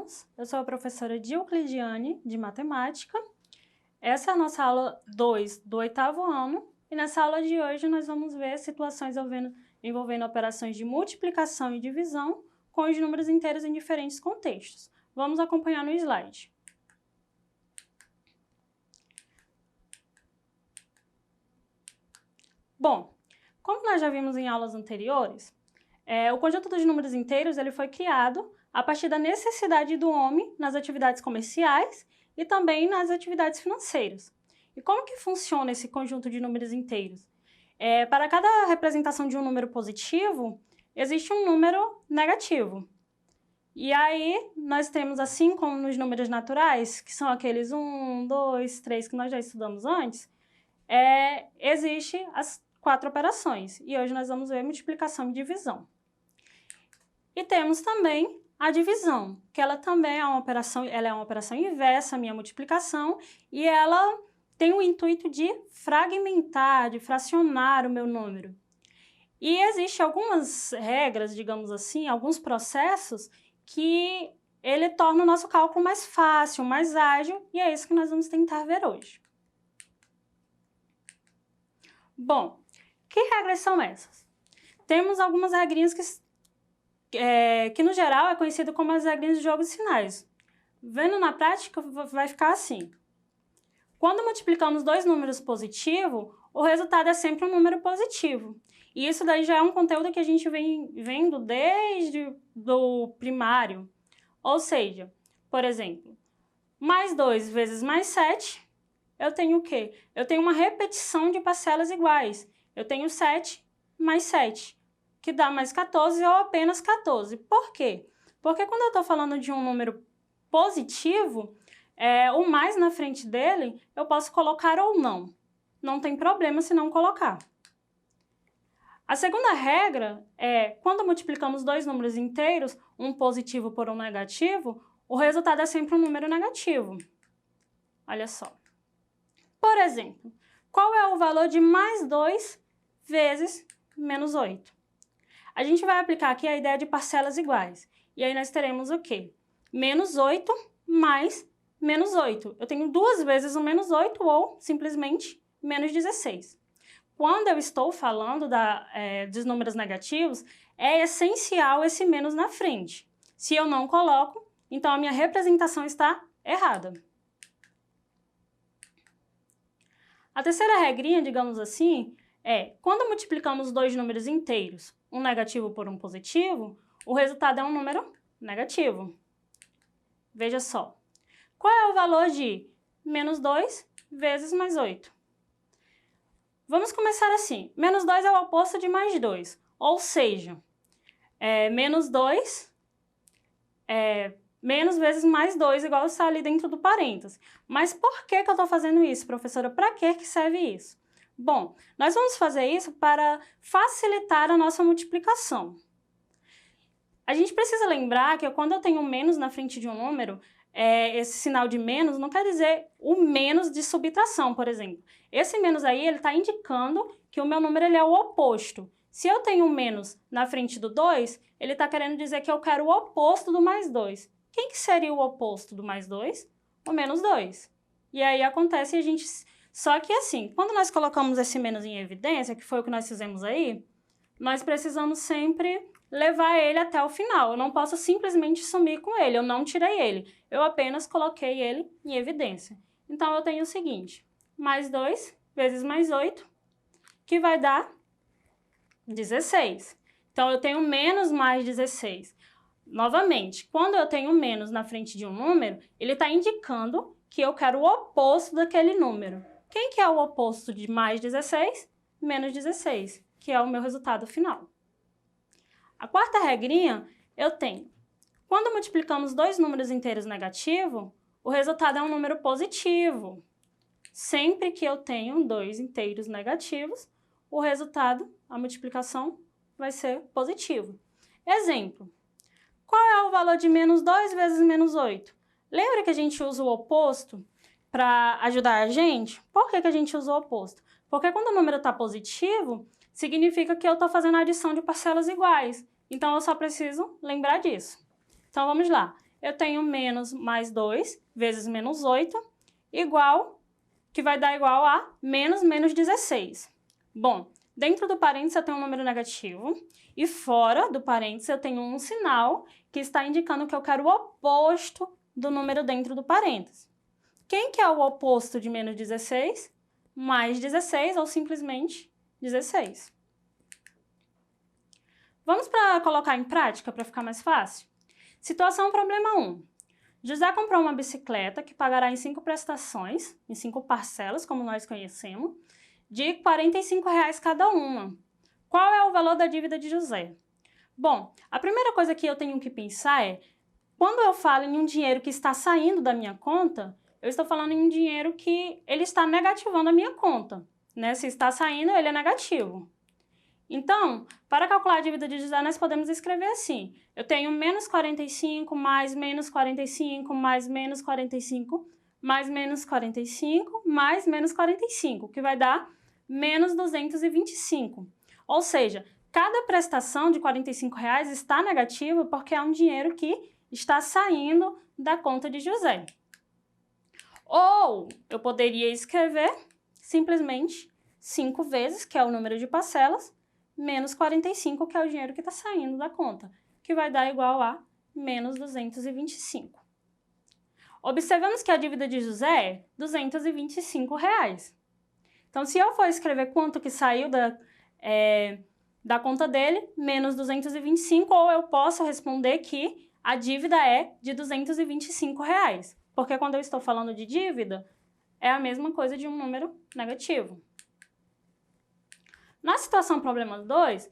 alunos, eu sou a professora Dioclidiane, de Matemática. Essa é a nossa aula 2 do 8º ano e nessa aula de hoje nós vamos ver situações envolvendo operações de multiplicação e divisão com os números inteiros em diferentes contextos. Vamos acompanhar no slide. Bom, como nós já vimos em aulas anteriores, o conjunto dos números inteiros ele foi criado a partir da necessidade do homem nas atividades comerciais e também nas atividades financeiras. E como que funciona esse conjunto de números inteiros? Para cada representação de um número positivo, existe um número negativo. E aí, nós temos, assim como nos números naturais, que são aqueles 1, 2, 3, que nós já estudamos antes, existe as 4 operações. E hoje nós vamos ver multiplicação e divisão. E temos também a divisão, que ela também é uma operação inversa à minha multiplicação, e ela tem o intuito de fragmentar, de fracionar o meu número. E existem algumas regras, digamos assim, alguns processos que ele torna o nosso cálculo mais fácil, mais ágil, e é isso que nós vamos tentar ver hoje. Bom, que regras são essas? Temos algumas regrinhas que no geral é conhecido como as regrinhas de jogos de sinais. Vendo na prática, vai ficar assim. Quando multiplicamos dois números positivos, o resultado é sempre um número positivo. E isso daí já é um conteúdo que a gente vem vendo desde o primário. Ou seja, por exemplo, mais 2 vezes mais 7, eu tenho o quê? Eu tenho uma repetição de parcelas iguais. Eu tenho 7 mais 7, que dá mais 14 ou apenas 14. Por quê? Porque quando eu estou falando de um número positivo, o mais na frente dele, eu posso colocar ou não. Não tem problema se não colocar. A segunda regra é, quando multiplicamos dois números inteiros, um positivo por um negativo, o resultado é sempre um número negativo. Olha só. Por exemplo, qual é o valor de mais 2 vezes menos 8? A gente vai aplicar aqui a ideia de parcelas iguais. E aí nós teremos o quê? Menos 8 mais menos 8. Eu tenho 2 vezes o menos 8 ou, simplesmente, menos 16. Quando eu estou falando dos números negativos, é essencial esse menos na frente. Se eu não coloco, então a minha representação está errada. A terceira regrinha, digamos assim, quando multiplicamos dois números inteiros, um negativo por um positivo, o resultado é um número negativo. Veja só. Qual é o valor de menos 2 vezes mais 8? Vamos começar assim. Menos 2 é o oposto de mais 2. Ou seja, menos 2 menos vezes mais 2, igual está ali dentro do parênteses. Mas por que eu estou fazendo isso, professora? Para que serve isso? Bom, nós vamos fazer isso para facilitar a nossa multiplicação. A gente precisa lembrar que quando eu tenho um menos na frente de um número, esse sinal de menos não quer dizer o menos de subtração, por exemplo. Esse menos aí, ele está indicando que o meu número ele é o oposto. Se eu tenho um menos na frente do 2, ele está querendo dizer que eu quero o oposto do mais 2. Quem que seria o oposto do mais 2? O menos 2. E aí acontece Só que assim, quando nós colocamos esse menos em evidência, que foi o que nós fizemos aí, nós precisamos sempre levar ele até o final. Eu não posso simplesmente sumir com ele, eu não tirei ele. Eu apenas coloquei ele em evidência. Então, eu tenho o seguinte, mais 2 vezes mais 8, que vai dar 16. Então, eu tenho menos mais 16. Novamente, quando eu tenho menos na frente de um número, ele está indicando que eu quero o oposto daquele número. Quem que é o oposto de mais 16? Menos 16, que é o meu resultado final. A quarta regrinha, eu tenho. Quando multiplicamos dois números inteiros negativos, o resultado é um número positivo. Sempre que eu tenho dois inteiros negativos, o resultado, a multiplicação, vai ser positivo. Exemplo. Qual é o valor de menos 2 vezes menos 8? Lembra que a gente usa o oposto para ajudar a gente? Por que a gente usa o oposto? Porque quando o número está positivo, significa que eu estou fazendo a adição de parcelas iguais. Então, eu só preciso lembrar disso. Então, vamos lá. eu tenho menos mais 2 vezes menos 8, que vai dar igual a menos 16. Bom, dentro do parênteses eu tenho um número negativo e fora do parênteses eu tenho um sinal que está indicando que eu quero o oposto do número dentro do parênteses. Quem que é o oposto de menos 16? Mais 16 ou simplesmente 16. Vamos colocar em prática para ficar mais fácil? Situação problema 1. José comprou uma bicicleta que pagará em 5 prestações, em 5 parcelas, como nós conhecemos, de R$ 45 cada uma. Qual é o valor da dívida de José? Bom, a primeira coisa que eu tenho que pensar é, quando eu falo em um dinheiro que está saindo da minha conta, eu estou falando em um dinheiro que ele está negativando a minha conta, né? Se está saindo, ele é negativo. Então, para calcular a dívida de José, nós podemos escrever assim. Eu tenho menos 45 mais menos 45 mais menos 45 mais menos 45 mais menos 45, que vai dar menos 225. Ou seja, cada prestação de R$ 45 está negativa porque é um dinheiro que está saindo da conta de José. Ou eu poderia escrever simplesmente 5 vezes, que é o número de parcelas, menos 45, que é o dinheiro que está saindo da conta, que vai dar igual a menos 225. Observamos que a dívida de José é R$ 225. Então, se eu for escrever quanto que saiu da conta dele, menos 225, ou eu posso responder que a dívida é de R$ 225, porque quando eu estou falando de dívida, é a mesma coisa de um número negativo. Na situação problema 2,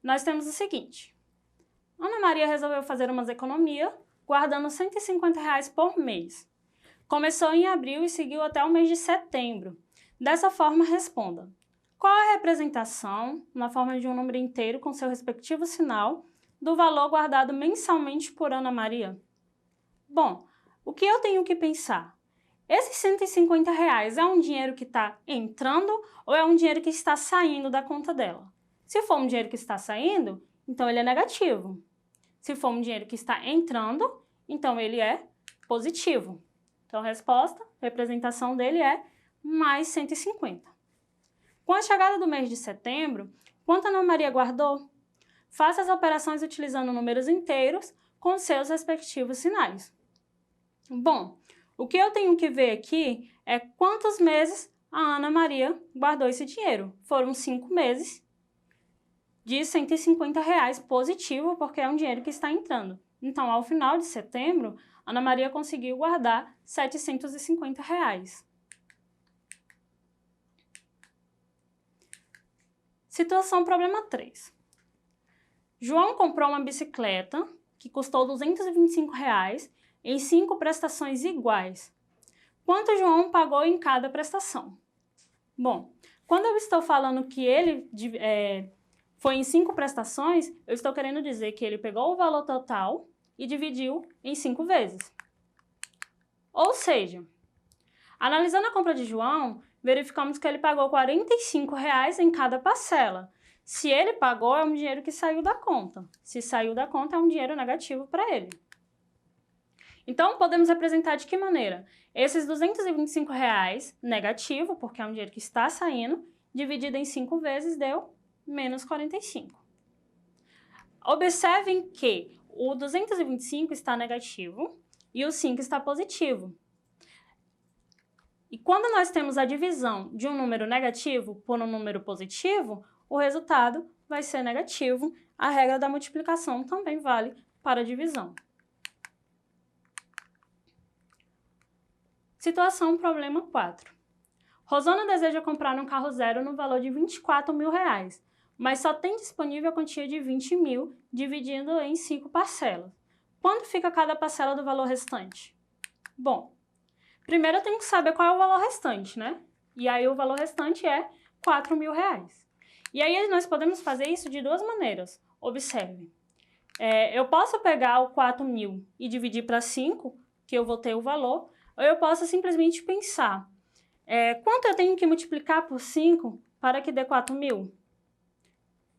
nós temos o seguinte. Ana Maria resolveu fazer umas economias, guardando R$ 150 por mês. Começou em abril e seguiu até o mês de setembro. Dessa forma, responda. Qual a representação, na forma de um número inteiro com seu respectivo sinal, do valor guardado mensalmente por Ana Maria? Bom, o que eu tenho que pensar? Esses R$ 150 é um dinheiro que está entrando ou é um dinheiro que está saindo da conta dela? Se for um dinheiro que está saindo, então ele é negativo. Se for um dinheiro que está entrando, então ele é positivo. Então, a resposta, a representação dele é mais 150. Com a chegada do mês de setembro, quanto a Ana Maria guardou? Faça as operações utilizando números inteiros com seus respectivos sinais. Bom, o que eu tenho que ver aqui é quantos meses a Ana Maria guardou esse dinheiro. Foram 5 meses de R$ 150 positivo, porque é um dinheiro que está entrando. Então, ao final de setembro, Ana Maria conseguiu guardar R$ 750. Situação problema 3. João comprou uma bicicleta que custou R$ 225 em 5 prestações iguais. Quanto João pagou em cada prestação? Bom, quando eu estou falando que ele foi em 5 prestações, eu estou querendo dizer que ele pegou o valor total e dividiu em 5 vezes. Ou seja, analisando a compra de João, verificamos que ele pagou R$ 45 em cada parcela. Se ele pagou, é um dinheiro que saiu da conta. Se saiu da conta, é um dinheiro negativo para ele. Então, podemos representar de que maneira? Esses R$ 225 negativo, porque é um dinheiro que está saindo, dividido em 5 vezes deu menos 45. Observem que o 225 está negativo e o 5 está positivo. E quando nós temos a divisão de um número negativo por um número positivo, o resultado vai ser negativo. A regra da multiplicação também vale para a divisão. Situação problema 4. Rosana deseja comprar um carro zero no valor de R$ 24 mil, mas só tem disponível a quantia de 20 mil, dividindo em 5 parcelas. Quanto fica cada parcela do valor restante? Bom, primeiro eu tenho que saber qual é o valor restante, né? E aí o valor restante é R$ 4 mil. E aí nós podemos fazer isso de duas maneiras. Observe. Eu posso pegar o 4 mil e dividir para 5, que eu vou ter o valor, ou eu posso simplesmente pensar, quanto eu tenho que multiplicar por 5 para que dê 4 mil?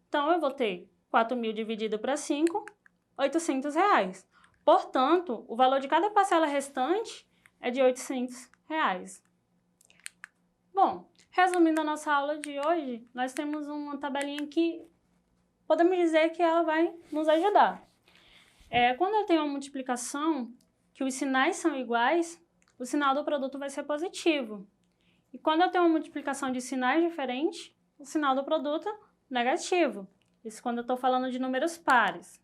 Então, eu vou ter 4 mil dividido para 5, R$ 800. Portanto, o valor de cada parcela restante é de R$ 800. Bom, resumindo a nossa aula de hoje, nós temos uma tabelinha que podemos dizer que ela vai nos ajudar. Quando eu tenho uma multiplicação que os sinais são iguais, o sinal do produto vai ser positivo. E quando eu tenho uma multiplicação de sinais diferentes, o sinal do produto é negativo. Isso quando eu estou falando de números pares.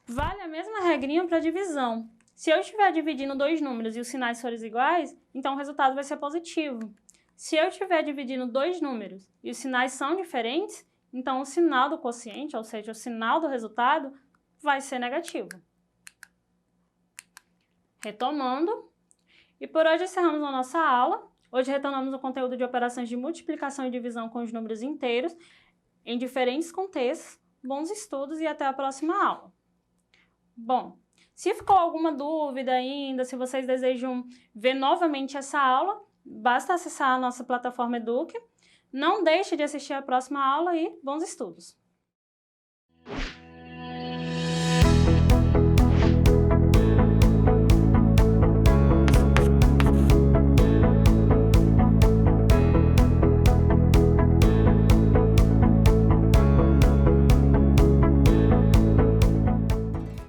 Vale a mesma regrinha para divisão. Se eu estiver dividindo dois números e os sinais forem iguais, então o resultado vai ser positivo. Se eu estiver dividindo dois números e os sinais são diferentes, então o sinal do quociente, ou seja, o sinal do resultado, vai ser negativo. Retomando, e por hoje encerramos a nossa aula. Hoje retornamos o conteúdo de operações de multiplicação e divisão com os números inteiros em diferentes contextos. Bons estudos e até a próxima aula. Bom, se ficou alguma dúvida ainda, se vocês desejam ver novamente essa aula, basta acessar a nossa plataforma Eduque. Não deixe de assistir a próxima aula e bons estudos!